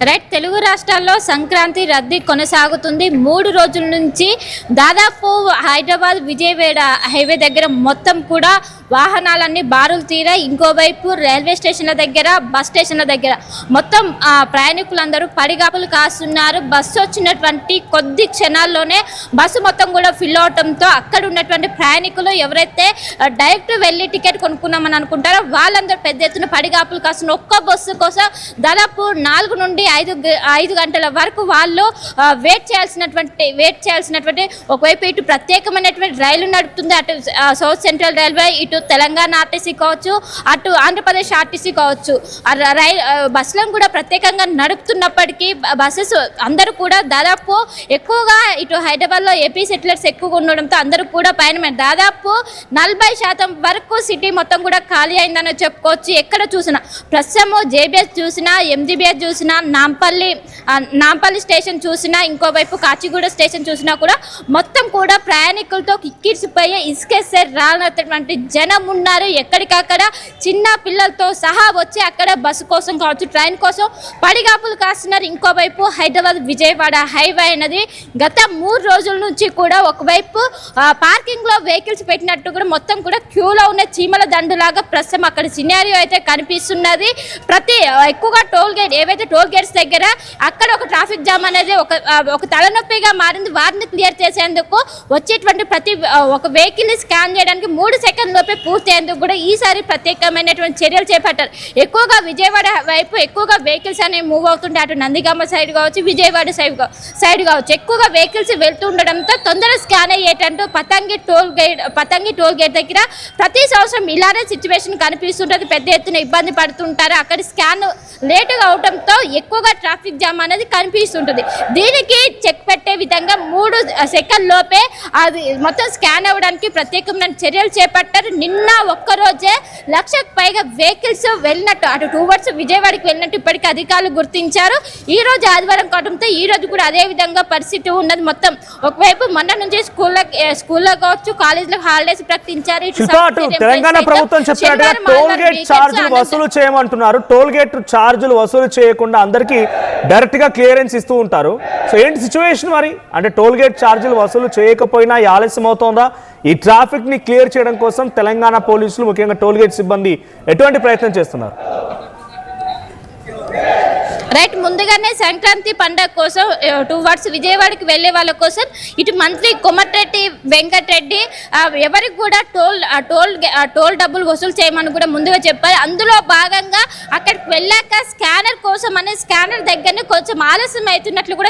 Right. Telugu రాష్ట్రాల్లో సంక్రాంతి రద్దీ కొనసాగుతుంది. 3 రోజుల నుంచి దాదాపు హైదరాబాద్ విజయవాడ హైవే దగ్గర మొత్తం కూడా వాహనాలన్నీ బారులు తీరాయి. ఇంకోవైపు రైల్వే స్టేషన్ల దగ్గర, బస్ స్టేషన్ల దగ్గర మొత్తం ప్రయాణికులందరూ పడిగాపులు కాస్తున్నారు. బస్సు వచ్చినటువంటి కొద్ది క్షణాల్లోనే బస్సు మొత్తం కూడా ఫిల్ అవడంతో అక్కడ ఉన్నటువంటి ప్రయాణికులు ఎవరైతే డైరెక్ట్ వెళ్ళి టికెట్ కొనుక్కున్నామని అనుకుంటారో వాళ్ళందరూ పెద్ద ఎత్తున పడిగాపులు కాస్తున్న ఒక్క బస్సు కోసం దాదాపు 4 నుండి 5 గంటల వరకు వాళ్ళు వెయిట్ చేయాల్సినటువంటి ఒకవైపు ఇటు ప్రత్యేకమైనటువంటి రైలు నడుపుతుంది. అటు సౌత్ సెంట్రల్ రైల్వే, ఇటు తెలంగాణ ఆర్టీసీ కావచ్చు, అటు ఆంధ్రప్రదేశ్ ఆర్టీసీ కావచ్చు. బస్సులను కూడా ప్రత్యేకంగా నడుపుతున్నప్పటికీ బస్సెస్ అందరూ కూడా దాదాపు ఎక్కువగా ఇటు హైదరాబాద్లో ఏపీ సెటిలర్స్ ఎక్కువగా ఉండడంతో అందరూ కూడా పయనమే. దాదాపు 40% వరకు సిటీ మొత్తం కూడా ఖాళీ అయిందని చెప్పుకోవచ్చు. ఎక్కడ చూసినా ప్రస్తుతం జేబీఎస్ చూసినా, ఎంజీబీఎస్ చూసినా, నాంపల్లి స్టేషన్ చూసినా, ఇంకోవైపు కాచిగూడ స్టేషన్ చూసినా కూడా మొత్తం కూడా ప్రయాణికులతో కిక్కిరిసిపోయే ఇసుకేసే రానటువంటి జనం ఉన్నారు. ఎక్కడికక్కడ చిన్న పిల్లలతో సహా వచ్చి అక్కడ బస్సు కోసం కావచ్చు, ట్రైన్ కోసం పడిగాపులు కాస్తున్నారు. ఇంకోవైపు హైదరాబాద్ విజయవాడ హైవే అనేది గత 3 రోజుల నుంచి కూడా ఒకవైపు పార్కింగ్ లో వెహికల్స్ పెట్టినట్టు కూడా మొత్తం కూడా క్యూలో ఉన్న చీమల దండులాగా ప్రస్తుతం అక్కడ సినారియో అయితే కనిపిస్తున్నది. ఎక్కువగా ఏవైతే టోల్ గేట్స్ దగ్గర అక్కడ ఒక ట్రాఫిక్ జామ్ అనేది ఒక తలనొప్పిగా మారింది. వారిని క్లియర్ చేసేందుకు వచ్చేటువంటి ఒక వెహికల్ స్కాన్ చేయడానికి 3 సెకండ్ లోపే పూర్తి అయ్యేందుకు కూడా ఈసారి ప్రత్యేకమైనటువంటి చర్యలు చేపట్టారు. ఎక్కువగా విజయవాడ వైపు ఎక్కువగా వెహికల్స్ అనేవి మూవ్ అవుతుంటే అటు నందిగామ సైడ్ కావచ్చు, విజయవాడ సైడ్ కావచ్చు ఎక్కువగా వెహికల్స్ వెళ్తూ ఉండడంతో తొందరగా స్కాన్ అయ్యేటట్టు పతంగి టోల్ గేట్ దగ్గర ప్రతి సంవత్సరం ఇలానే సిచ్యువేషన్ కనిపిస్తుంటుంది. పెద్ద ఎత్తున ఇబ్బంది పడుతుంటారు. అక్కడ స్కాన్ లేటుగా అవడంతో ఎక్కువగా ట్రాఫిక్ జామ్ అనేది కనిపిస్తుంటుంది. దీనికి చెక్ పెట్టే విధంగా 3 సెకండ్ లోపే అది మొత్తం స్కాన్ అవ్వడానికి ప్రత్యేకమైన చర్యలు చేపట్టారు. నిన్న ఒక్కరోజే 1,00,000కు పైగా వెహికల్స్ వెళ్ళినట్టు అటు టువర్డ్స్ విజయవాడకి వెళ్ళినట్టు ఇప్పటికీ అధికారులు గుర్తించారు. ఈ రోజు ఆదివారం కావడంతో ఈ రోజు కూడా అదే విధంగా పరిస్థితి ఉన్నది. మొత్తం ఒకవైపు మొన్న నుంచి స్కూల్లో కావచ్చు, కాలేజీలకు హాలిడేస్ ప్రకటించారు. తెలంగాణ ప్రభుత్వం చెప్పినట్టుగా టోల్ గేట్ ఛార్జీలు వసూలు చేయమంటున్నారు. టోల్ గేట్ ఛార్జీలు వసూలు చేయకుండా అందరికీ డైరెక్ట్ గా క్లియరెన్స్ ఇస్తూ ఉంటారు. సో ఏంటి సిచ్యువేషన్ మరి? అంటే టోల్ గేట్ ఛార్జీలు వసూలు చేయకపోయినా ఆలస్యం అవుతోందా? ఈ ట్రాఫిక్ ని క్లియర్ చేయడం కోసం తెలంగాణ పోలీసులు ముఖ్యంగా టోల్ గేట్ సిబ్బంది ఎటువంటి ప్రయత్నం చేస్తున్నారు? రైట్. ముందుగానే సంక్రాంతి పండుగ కోసం టువర్డ్స్ విజయవాడకి వెళ్లే వాళ్ళ కోసం ఇటు మంత్రి కోమటిరెడ్డి వెంకటరెడ్డి ఎవరికి కూడా టోల్ డబ్బులు వసూలు చేయమని కూడా ముందుగా చెప్పారు. అందులో భాగంగా అక్కడికి వెళ్ళాక స్కానర్ కోసం అనే స్కానర్ దగ్గరనే కొంచెం ఆలస్యం అవుతున్నట్లు కూడా